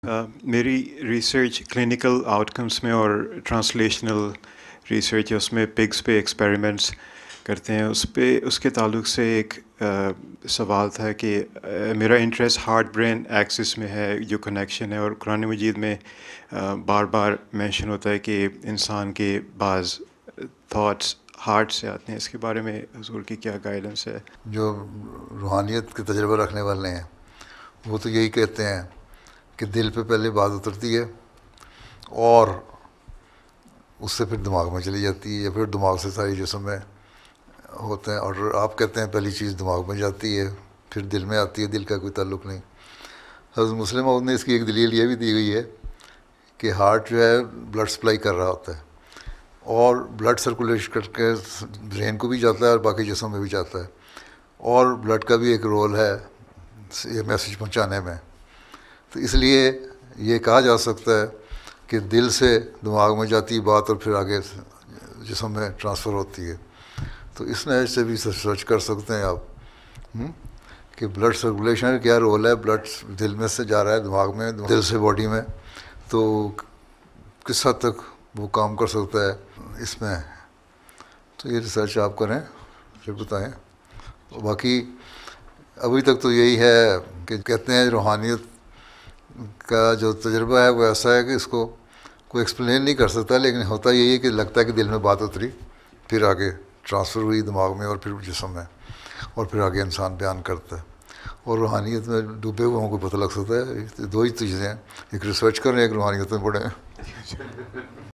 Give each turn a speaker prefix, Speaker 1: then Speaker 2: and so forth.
Speaker 1: میری research clinical outcomes میں اور ٹرانسلیشنل ریسرچ ہے، اس میں پگس پہ ایکسپیریمنٹس کرتے ہیں. اس کے تعلق سے ایک سوال تھا کہ میرا انٹرسٹ ہارٹ برین ایکسس میں ہے، جو کنیکشن ہے، اور قرآن مجید میں بار بار مینشن ہوتا ہے کہ انسان کے بعض تھاٹس ہارٹ سے آتے ہیں. اس کے بارے میں حضور کی کیا گائیڈنس ہے؟
Speaker 2: جو روحانیت کے تجربہ رکھنے والے ہیں وہ تو یہی کہتے ہیں کہ دل پہ پہلے بات اترتی ہے اور اس سے پھر دماغ میں چلی جاتی ہے، یا پھر دماغ سے ساری جسم میں ہوتے ہیں. اور آپ کہتے ہیں پہلی چیز دماغ میں جاتی ہے پھر دل میں آتی ہے، دل کا کوئی تعلق نہیں. حضرت مسلم موعود نے اس کی ایک دلیل یہ بھی دی ہوئی ہے کہ ہارٹ جو ہے بلڈ سپلائی کر رہا ہوتا ہے، اور بلڈ سرکولیشن کر کے برین کو بھی جاتا ہے اور باقی جسم میں بھی جاتا ہے، اور بلڈ کا بھی ایک رول ہے یہ میسیج پہنچانے میں. تو اس لیے یہ کہا جا سکتا ہے کہ دل سے دماغ میں جاتی بات اور پھر آگے جسم میں ٹرانسفر ہوتی ہے. تو اس نہج سے بھی سرچ کر سکتے ہیں آپ کہ بلڈ سرکولیشن کا کیا رول ہے. بلڈ دل میں سے جا رہا ہے دماغ میں، دل سے باڈی میں، تو کس حد تک وہ کام کر سکتا ہے اس میں. تو یہ ریسرچ آپ کریں پھر بتائیں. باقی ابھی تک تو یہی ہے کہ کہتے ہیں روحانیت کا جو تجربہ ہے وہ ایسا ہے کہ اس کو کوئی ایکسپلین نہیں کر سکتا، لیکن ہوتا یہی ہے کہ لگتا ہے کہ دل میں بات اتری، پھر آگے ٹرانسفر ہوئی دماغ میں اور پھر جسم میں، اور پھر آگے انسان بیان کرتا ہے. اور روحانیت میں ڈوبے ہوئے کو پتہ لگ سکتا ہے. دو ہی چیزیں ہیں، ایک ریسرچ کریں، ایک روحانیت میں پڑھیں.